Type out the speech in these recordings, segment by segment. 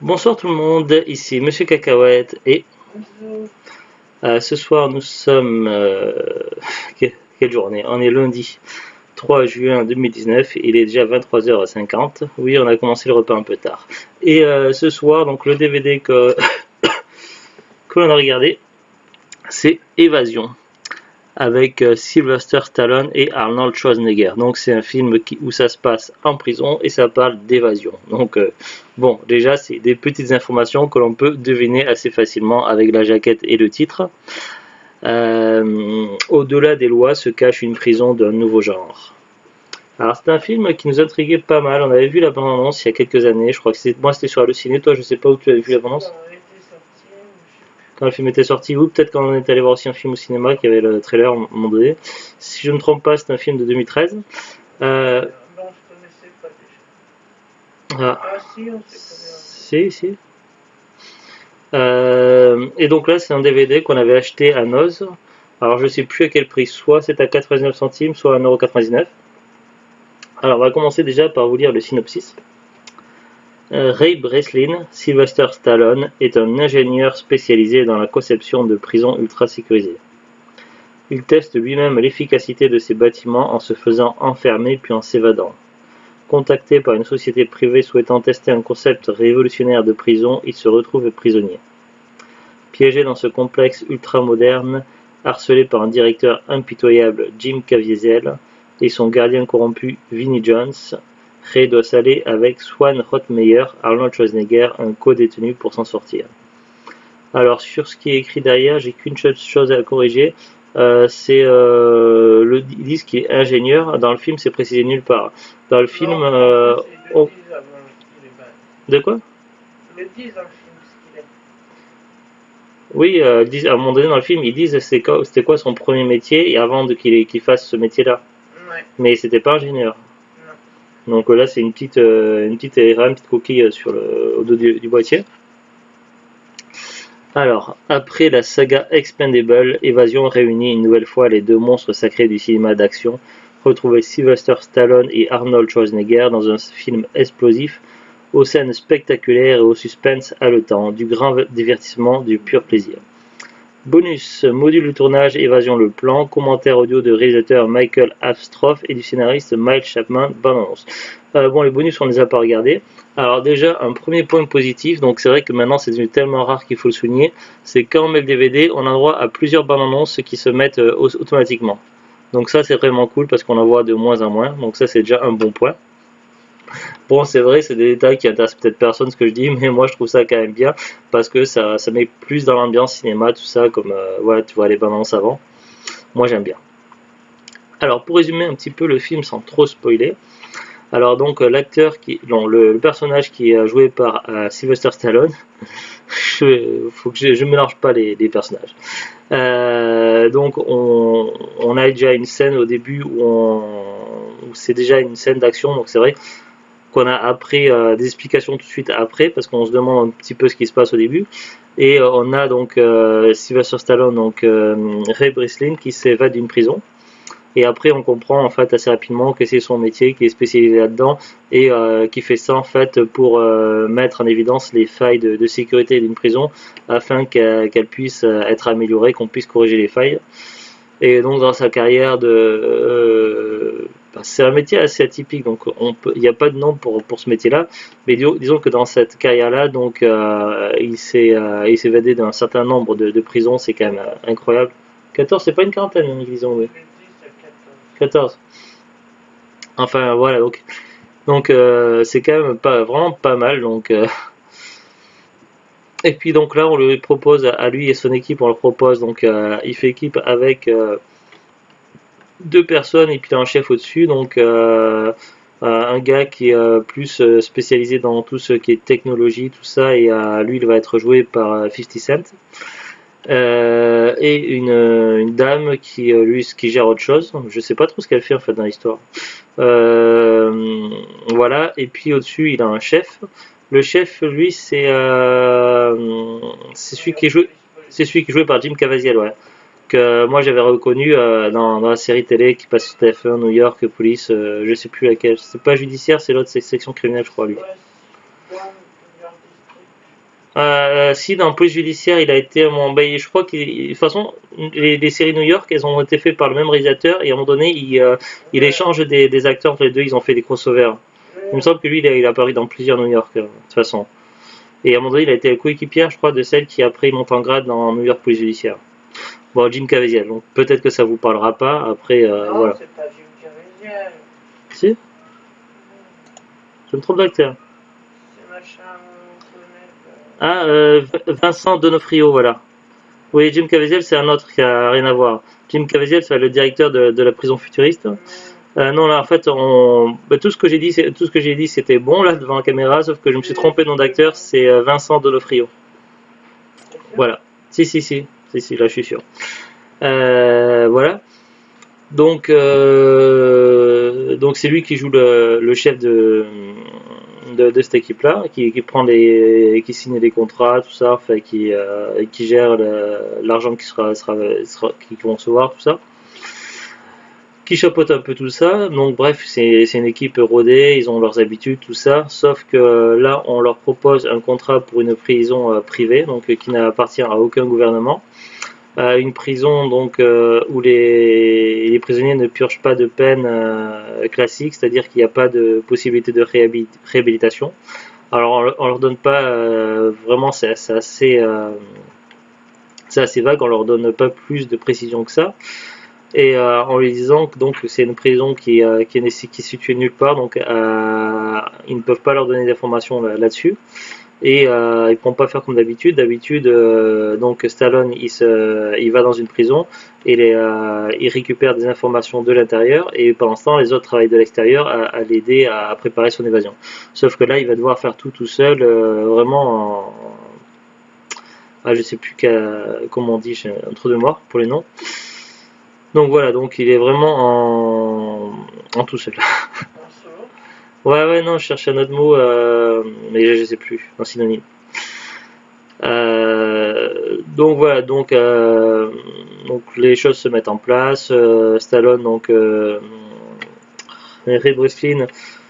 Bonsoir tout le monde, ici Monsieur Cacahuète et ce soir nous sommes... quelle journée? On est lundi 3 juin 2019, il est déjà 23h50. Oui, on a commencé le repas un peu tard. Et ce soir, donc le DVD que l'on a regardé, c'est Évasion, avec Sylvester Stallone et Arnold Schwarzenegger. Donc c'est un film où ça se passe en prison et ça parle d'évasion. Donc bon, déjà c'est des petites informations que l'on peut deviner assez facilement avec la jaquette et le titre. Au-delà des lois se cache une prison d'un nouveau genre. Alors c'est un film qui nous intriguait pas mal. On avait vu la bande-annonce il y a quelques années. Je crois que moi c'était sur Allociné. Toi je sais pas où tu avais vu la bande-annonce. Quand le film était sorti, ou peut-être quand on est allé voir aussi un film au cinéma qui avait le trailer à un moment donné. Si je ne me trompe pas, c'est un film de 2013. Non, je connaissais pas déjà. Ah, Ah si, on s'est si, si. Et donc là, c'est un DVD qu'on avait acheté à Noz. Alors je sais plus à quel prix, soit c'est à 99 centimes, soit à 1,99 €. Alors on va commencer déjà par vous lire le synopsis. Ray Breslin, Sylvester Stallone, est un ingénieur spécialisé dans la conception de prisons ultra sécurisées. Il teste lui-même l'efficacité de ces bâtiments en se faisant enfermer puis en s'évadant. Contacté par une société privée souhaitant tester un concept révolutionnaire de prison, il se retrouve prisonnier. Piégé dans ce complexe ultramoderne, harcelé par un directeur impitoyable, Jim Caviezel, et son gardien corrompu, Vinnie Jones, Ray doit s'allier avec Swan Rothmeyer, Arnold Schwarzenegger, un co-détenu pour s'en sortir. Alors sur ce qui est écrit derrière, j'ai qu'une chose à corriger. C'est ils disent qu'il est ingénieur. Dans le film, c'est précisé nulle part. Dans le film, Non, en plus, ils le oh, disent avant qu'il est bad. de quoi? Ils le disent dans le film ce qu'il est. Oui, à un moment donné dans le film, ils disent c'était quoi son premier métier et avant qu'il fasse ce métier-là. Ouais, Mais c'était pas ingénieur. non. Donc là, c'est une petite erreur, une petite coquille au dos du boîtier. Alors, après la saga Expendable, Évasion réunit une nouvelle fois les deux monstres sacrés du cinéma d'action. Retrouvez Sylvester Stallone et Arnold Schwarzenegger dans un film explosif, aux scènes spectaculaires et au suspense haletant, du grand divertissement, du pur plaisir. Bonus, module de tournage Évasion le plan, commentaire audio de réalisateur Michael Avstroff et du scénariste Miles Chapman, bande-annonce. Bon, les bonus, on ne les a pas regardés. Alors déjà, un premier point positif, donc c'est vrai que maintenant c'est devenu tellement rare qu'il faut le souligner, c'est quand on met le DVD, on a droit à plusieurs bandes-annonces qui se mettent automatiquement. Donc ça c'est vraiment cool parce qu'on en voit de moins en moins, donc ça c'est déjà un bon point. Bon, c'est vrai, c'est des détails qui intéressent peut-être personne ce que je dis, mais moi je trouve ça quand même bien parce que ça met plus dans l'ambiance cinéma, tout ça, comme voilà, tu vois les bandes annonces avant. Moi j'aime bien. Alors pour résumer un petit peu le film sans trop spoiler, alors donc non, le personnage qui est joué par Sylvester Stallone, faut que je mélange pas les personnages. Donc on a déjà une scène au début où c'est déjà une scène d'action, donc c'est vrai qu'on a appris des explications tout de suite après parce qu'on se demande un petit peu ce qui se passe au début et on a donc Sylvester Stallone, donc Ray Breslin qui s'évade d'une prison et après on comprend en fait assez rapidement que c'est son métier, qu'il est spécialisé là-dedans et qui fait ça en fait pour mettre en évidence les failles de sécurité d'une prison afin qu'elle puisse être améliorée, qu'on puisse corriger les failles. Et donc dans sa carrière c'est un métier assez atypique, donc il n'y a pas de nom pour ce métier-là, mais disons que dans cette carrière-là, donc il s'est évadé d'un certain nombre de prisons, c'est quand même incroyable. 14, c'est pas une quarantaine, disons, oui. Ils le disent à 14. 14. Enfin voilà, donc c'est quand même vraiment pas mal, donc et puis donc là on lui propose à lui et son équipe, on leur propose donc il fait équipe avec deux personnes et puis un chef au-dessus, donc un gars qui est plus spécialisé dans tout ce qui est technologie, tout ça, et lui il va être joué par 50 Cent. Et une dame qui gère autre chose, je sais pas trop ce qu'elle fait en fait dans l'histoire. Voilà, et puis au-dessus il a un chef. Le chef, lui, c'est celui qui est joué par Jim Caviezel, ouais, que moi j'avais reconnu dans la série télé qui passe sur TF1, New York Police, je sais plus laquelle, c'est pas judiciaire, c'est l'autre, c'est section criminelle je crois lui. Ouais, Swan New York District. Si dans le police judiciaire, il a été, je crois que de toute façon, les séries New York, elles ont été faites par le même réalisateur et à un moment donné, il Ouais. échange des acteurs entre les deux, ils ont fait des crossovers. Il me Ouais. semble que lui, il a apparu dans plusieurs New York, de toute façon. Et à un moment donné, il a été coéquipière, je crois, de celle qui après monte en grade dans New York Police Judiciaire. Bon, Jim Caviezel, donc peut-être que ça vous parlera pas. Après, Non, voilà. c'est pas Jim Caviezel. Si, je me trompe d'acteur. C'est machin, on connaît. Ah, Vincent D'Onofrio, voilà. Oui, Jim Caviezel, c'est un autre qui a rien à voir. Jim Caviezel, c'est le directeur de la prison futuriste. Non, là, en fait, tout ce que j'ai dit, tout ce que j'ai dit, c'était bon là devant la caméra, sauf que je me suis trompé de nom d'acteur. C'est Vincent D'Onofrio. C'est sûr. Voilà. Si, là, je suis sûr. Voilà. Donc c'est lui qui joue le chef de cette équipe-là, qui prend qui signe les contrats, tout ça, enfin, qui gère l'argent qu'ils vont recevoir, tout ça, qui chapeaute un peu tout ça. Donc bref, c'est une équipe rodée, ils ont leurs habitudes, tout ça, sauf que là, on leur propose un contrat pour une prison privée, donc qui n'appartient à aucun gouvernement. Une prison donc où les prisonniers ne purgent pas de peine classique, c'est-à-dire qu'il n'y a pas de possibilité de réhabilitation. Alors on leur donne pas vraiment, c'est assez vague, on leur donne pas plus de précision que ça. Et en lui disant que donc c'est une prison qui est située nulle part, donc ils ne peuvent pas leur donner d'informations là-dessus. Et ils ne pourront pas faire comme d'habitude. D'habitude, donc Stallone, il va dans une prison et il récupère des informations de l'intérieur et pendant ce temps, les autres travaillent de l'extérieur à l'aider à préparer son évasion. Sauf que là, il va devoir faire tout seul, vraiment. Je sais plus comment on dit, j'ai un trou de mémoire pour les noms. Donc voilà, donc il est vraiment en tout seul. En solo. Ouais, non, je cherche un autre mot, mais je sais plus, un synonyme. Donc voilà, donc les choses se mettent en place. Stallone, donc Ray Breslin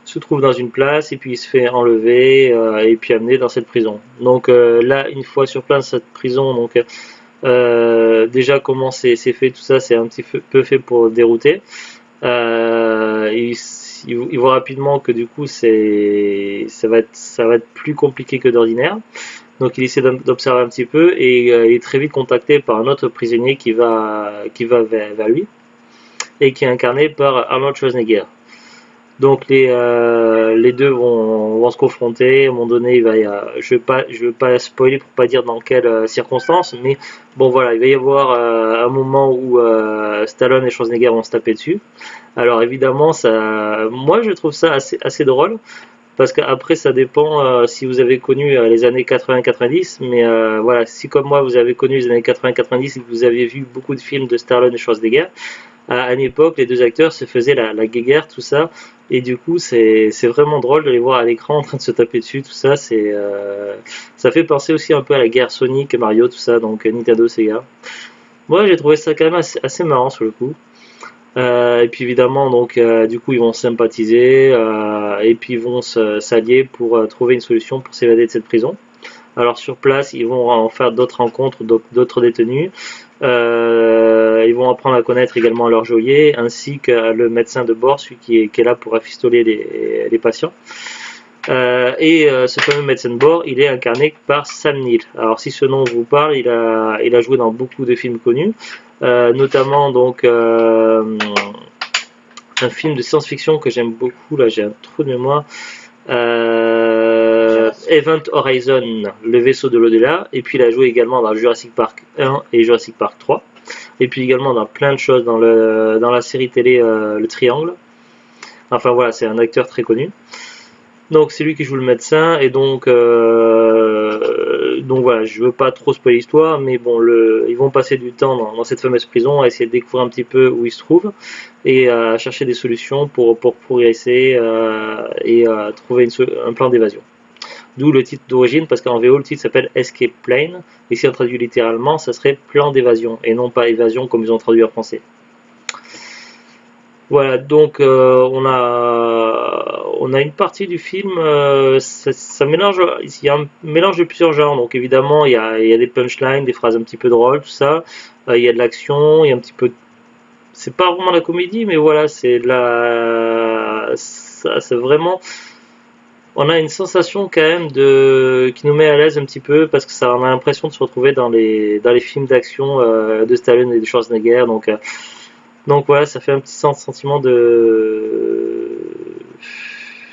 se trouve dans une place et puis il se fait enlever et puis amener dans cette prison. Donc là, une fois sur place cette prison, donc déjà comment c'est fait tout ça, c'est un petit peu fait pour dérouter. Il voit rapidement que du coup ça va être plus compliqué que d'ordinaire. Donc il essaie d'observer un petit peu et il est très vite contacté par un autre prisonnier qui va vers lui et qui est incarné par Arnold Schwarzenegger. Donc les deux vont se confronter. À un moment donné, je veux pas spoiler pour pas dire dans quelles circonstances, mais bon voilà, il va y avoir un moment où Stallone et Schwarzenegger vont se taper dessus. Alors évidemment, moi je trouve ça assez drôle. Parce qu'après, ça dépend si vous avez connu les années 80-90, mais voilà, si comme moi vous avez connu les années 80-90 et que vous avez vu beaucoup de films de Stallone et Schwarzenegger, à une époque, les deux acteurs se faisaient la guéguerre, tout ça, et du coup, c'est vraiment drôle de les voir à l'écran en train de se taper dessus, tout ça, ça fait penser aussi un peu à la guerre Sonic, Mario, tout ça, donc Nintendo, Sega. Moi, j'ai trouvé ça quand même assez marrant sur le coup. Et puis évidemment, donc du coup, ils vont sympathiser et puis ils vont s'allier pour trouver une solution pour s'évader de cette prison. Alors sur place, ils vont en faire d'autres rencontres, d'autres détenus. Ils vont apprendre à connaître également leur geôlier ainsi que le médecin de bord, celui qui est là pour rafistoler les patients. Ce fameux médecin de bord, il est incarné par Sam Neill. Alors si ce nom vous parle, il a joué dans beaucoup de films connus, notamment donc un film de science-fiction que j'aime beaucoup. Là, j'ai un trou de mémoire. Event Horizon, le vaisseau de l'au-delà. Et puis il a joué également dans Jurassic Park 1 et Jurassic Park 3. Et puis également dans plein de choses dans la série télé Le Triangle. Enfin voilà, c'est un acteur très connu. Donc c'est lui qui joue le médecin et donc voilà, je veux pas trop spoiler l'histoire, mais bon, ils vont passer du temps dans cette fameuse prison à essayer de découvrir un petit peu où ils se trouvent et à chercher des solutions pour progresser et trouver un plan d'évasion. D'où le titre d'origine, parce qu'en VO le titre s'appelle Escape Plane et si on traduit littéralement, ça serait plan d'évasion et non pas évasion comme ils ont traduit en français. Voilà, donc on a une partie du film, ça mélange, il y a un mélange de plusieurs genres. Donc évidemment, il y a des punchlines, des phrases un petit peu drôles, tout ça. Il y a de l'action, il y a un petit peu, c'est pas vraiment la comédie, mais voilà, c'est de la, ça, c'est vraiment, on a une sensation quand même de, qui nous met à l'aise un petit peu parce que ça, on a l'impression de se retrouver dans les films d'action de Stallone et de Schwarzenegger. Donc voilà, ça fait un petit sentiment de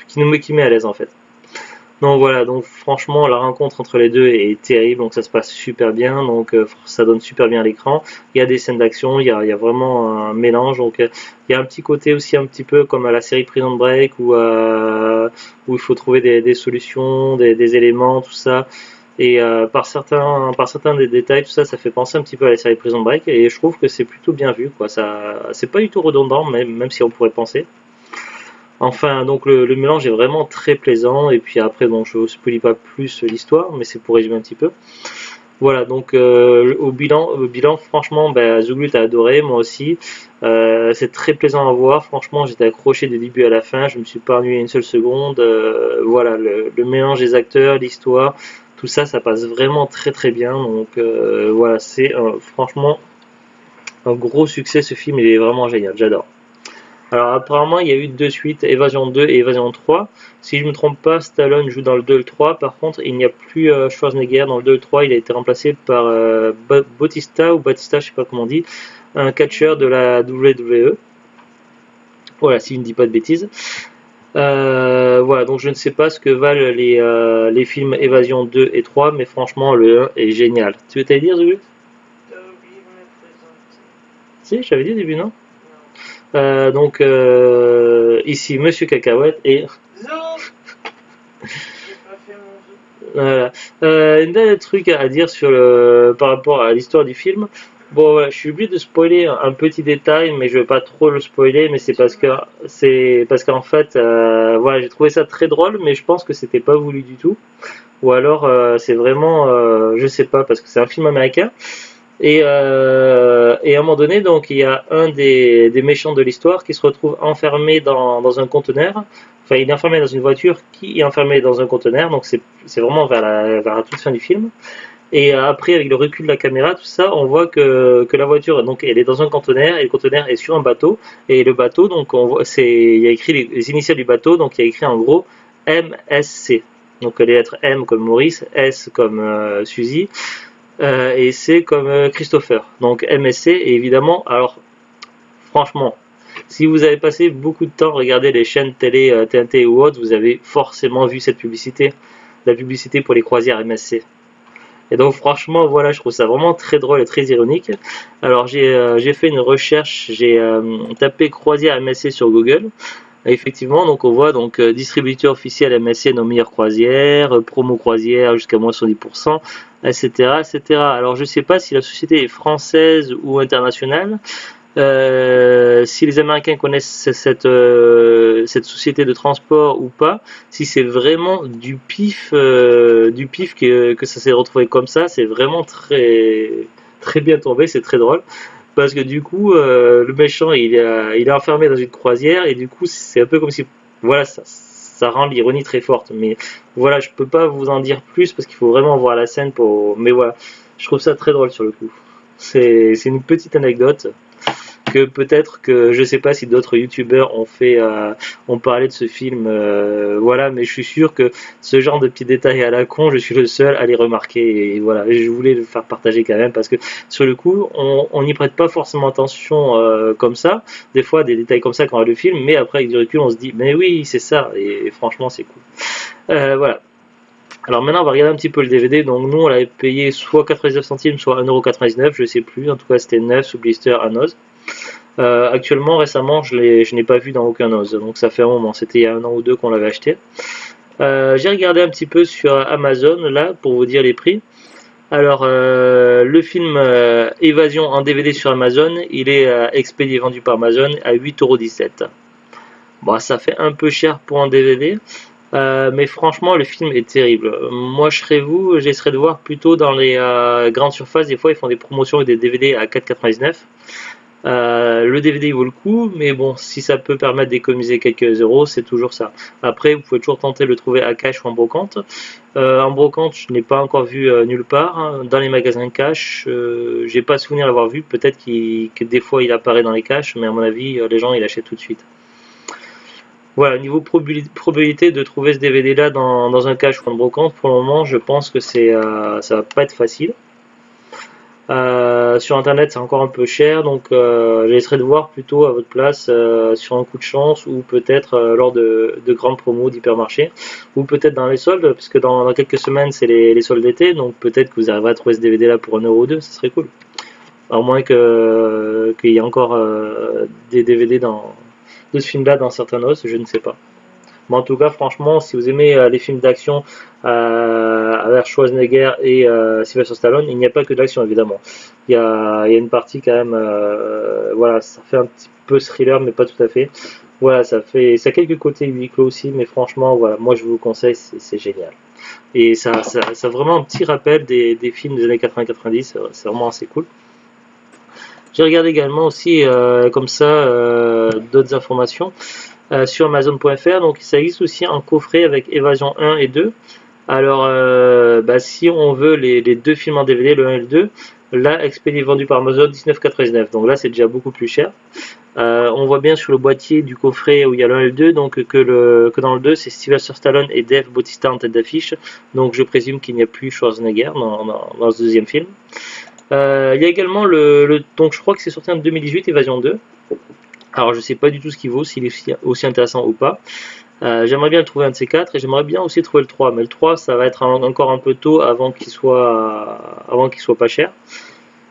qui met à l'aise en fait. Donc voilà, donc franchement la rencontre entre les deux est terrible, donc ça se passe super bien, donc ça donne super bien à l'écran. Il y a des scènes d'action, il y a vraiment un mélange, donc il y a un petit côté aussi un petit peu comme à la série Prison Break où il faut trouver des solutions, des éléments, tout ça. Et par certains des détails, tout ça, ça fait penser un petit peu à la série Prison Break, et je trouve que c'est plutôt bien vu, quoi. Ça, c'est pas du tout redondant, même si on pourrait penser. Enfin, donc le mélange est vraiment très plaisant, et puis après, bon, je ne spoilie pas plus l'histoire, mais c'est pour résumer un petit peu. Voilà, donc au bilan, franchement, ben, Zuglut a adoré, moi aussi. C'est très plaisant à voir, franchement, j'étais accroché du début à la fin, je me suis pas ennuyé une seule seconde. Voilà, le mélange des acteurs, l'histoire, tout ça, ça passe vraiment très très bien. Donc voilà, c'est franchement un gros succès ce film, il est vraiment génial, j'adore. Alors apparemment il y a eu deux suites, Évasion 2 et Évasion 3. Si je ne me trompe pas, Stallone joue dans le 2 et le 3. Par contre, il n'y a plus Schwarzenegger dans le 2 et le 3. Il a été remplacé par Bautista ou Batista, je sais pas comment on dit, un catcheur de la WWE. Voilà, si je ne dis pas de bêtises. Voilà, donc je ne sais pas ce que valent les films Évasion 2 et 3, mais franchement le 1 est génial. Tu veux t'aller dire, Zulu? T'as oublié de me présenter. Si, j'avais dit au début, non? Non. Donc ici Monsieur Cacahuète et Zou. J'ai pas fait mon zou. voilà. Un dernier truc à dire sur par rapport à l'histoire du film. Bon, voilà, je suis obligé de spoiler un petit détail, mais je vais pas trop le spoiler, mais c'est parce qu'en fait, voilà, j'ai trouvé ça très drôle, mais je pense que c'était pas voulu du tout. Ou alors c'est vraiment, je sais pas, parce que c'est un film américain. Et à un moment donné, donc il y a un des méchants de l'histoire qui se retrouve enfermé dans un conteneur. Enfin, il est enfermé dans une voiture qui est enfermée dans un conteneur. Donc c'est vraiment vers la toute fin du film. Et après, avec le recul de la caméra, tout ça, on voit que la voiture, donc, elle est dans un conteneur et le conteneur est sur un bateau. Et le bateau, donc, on voit, il y a écrit les initiales du bateau, donc il y a écrit en gros MSC. Donc les lettres M comme Maurice, S comme Suzy, et C comme Christopher. Donc MSC, et évidemment, alors franchement, si vous avez passé beaucoup de temps à regarder les chaînes télé TNT ou autres, vous avez forcément vu cette publicité, la publicité pour les croisières MSC. Et donc franchement, voilà, je trouve ça vraiment très drôle et très ironique. Alors j'ai fait une recherche, j'ai tapé croisière MSC sur Google. Et effectivement, donc on voit donc distributeur officiel MSC nos meilleures croisières, promo croisière jusqu'à moins 70%, etc., etc. Alors je sais pas si la société est française ou internationale. Si les Américains connaissent cette société de transport ou pas, si c'est vraiment du pif que ça s'est retrouvé comme ça, c'est vraiment très, très bien tombé, c'est très drôle. Parce que du coup, le méchant il est enfermé dans une croisière et du coup, c'est un peu comme si. Voilà, ça rend l'ironie très forte. Mais voilà, je peux pas vous en dire plus parce qu'il faut vraiment voir la scène pour. Mais voilà, je trouve ça très drôle sur le coup. C'est une petite anecdote que peut-être que je sais pas si d'autres youtubeurs ont parlé de ce film, voilà, mais je suis sûr que ce genre de petits détails à la con, je suis le seul à les remarquer et voilà, je voulais le faire partager quand même parce que sur le coup, on n'y prête pas forcément attention comme ça, des fois des détails comme ça quand on regarde le film, mais après avec du recul, on se dit mais oui, c'est ça et franchement c'est cool. Voilà. Alors maintenant on va regarder un petit peu le DVD, donc nous on l'avait payé soit 99 centimes soit 1,99€, je sais plus, en tout cas c'était 9 sous blister à Noz. Actuellement, récemment, je n'ai pas vu dans aucun Oz, donc ça fait un moment, c'était il y a un an ou deux qu'on l'avait acheté. J'ai regardé un petit peu sur Amazon, là, pour vous dire les prix. Alors, le film Évasion en DVD sur Amazon, il est expédié vendu par Amazon à 8,17€. Bon, ça fait un peu cher pour un DVD, mais franchement, le film est terrible. Moi, je serais vous, j'essaierais de voir plutôt dans les grandes surfaces. Des fois, ils font des promotions avec des DVD à 4,99€. Le DVD vaut le coup, mais bon, si ça peut permettre d'économiser quelques euros, c'est toujours ça. Après, vous pouvez toujours tenter de le trouver à cash ou en brocante. En brocante, je n'ai pas encore vu nulle part, hein. Dans les magasins cash, j'ai pas souvenir d'avoir vu. Peut-être que des fois il apparaît dans les cash, mais à mon avis, les gens ils l'achètent tout de suite. Voilà, niveau probabilité de trouver ce DVD là dans un cache ou en brocante, pour le moment, je pense que ça va pas être facile. Sur internet, c'est encore un peu cher, donc j'essaierai de voir plutôt à votre place sur un coup de chance ou peut-être lors de grandes promos d'hypermarché ou peut-être dans les soldes, puisque dans quelques semaines c'est les soldes d'été, donc peut-être que vous arriverez à trouver ce DVD là pour 1 € ou 2, ça serait cool. À moins qu'il y ait encore des DVD de ce film là dans certains os, je ne sais pas. Mais en tout cas, franchement, si vous aimez les films d'action avec Schwarzenegger et Sylvester Stallone, il n'y a pas que de l'action évidemment. Il y a une partie quand même, voilà, ça fait un petit peu thriller, mais pas tout à fait. Voilà, ça a quelques côtés huis clos aussi, mais franchement, voilà, moi je vous le conseille, c'est génial. Et ça a vraiment un petit rappel des films des années 80-90, c'est vraiment assez cool. J'ai regardé également aussi, comme ça, d'autres informations sur Amazon.fr. Donc ça existe aussi un coffret avec Évasion 1 et 2. Alors, si on veut les deux films en DVD, le 1 et le 2, là, expédié vendu par Amazon 19,99. Donc là, c'est déjà beaucoup plus cher. On voit bien sur le boîtier du coffret où il y a le 1 et le 2, donc que dans le 2, c'est Sylvester Stallone et Dave Bautista en tête d'affiche. Donc je présume qu'il n'y a plus Schwarzenegger dans ce deuxième film. Il y a également donc je crois que c'est sorti en 2018, Évasion 2. Alors je sais pas du tout ce qu'il vaut, s'il est aussi intéressant ou pas. J'aimerais bien le trouver un de ces quatre et j'aimerais bien aussi trouver le 3. Mais le 3, ça va être encore un peu tôt avant qu'il soit pas cher.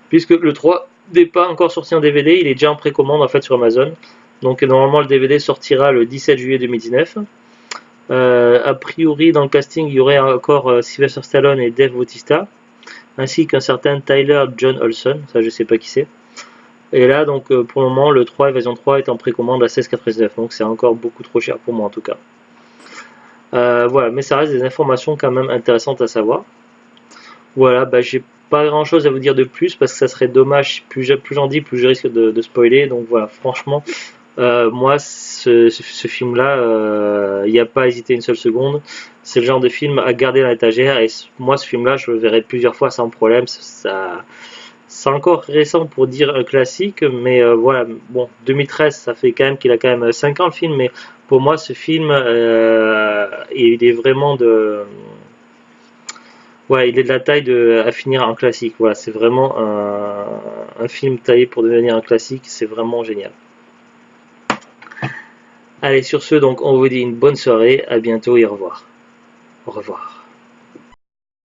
Puisque le 3 n'est pas encore sorti en DVD, il est déjà en précommande en fait sur Amazon. Donc normalement le DVD sortira le 17 juillet 2019. A priori dans le casting il y aurait encore Sylvester Stallone et Dave Bautista, ainsi qu'un certain Tyler John Olson, ça je sais pas qui c'est. Et là, donc pour le moment, le 3 Évasion 3 est en précommande à 16,99, donc c'est encore beaucoup trop cher pour moi en tout cas. Voilà, mais ça reste des informations quand même intéressantes à savoir. Voilà, j'ai pas grand chose à vous dire de plus parce que ça serait dommage, plus j'en dis, plus je risque de spoiler. Donc voilà, franchement, moi ce film là, il n'y a pas hésité une seule seconde. C'est le genre de film à garder dans l'étagère et moi ce film là, je le verrai plusieurs fois sans problème. C'est encore récent pour dire un classique, mais voilà, bon, 2013, ça fait quand même qu'il a quand même 5 ans le film, mais pour moi, ce film, il est vraiment ouais, il est de la taille à finir en classique. Voilà, c'est vraiment un film taillé pour devenir un classique, c'est vraiment génial. Allez, sur ce, donc, on vous dit une bonne soirée, à bientôt et au revoir. Au revoir.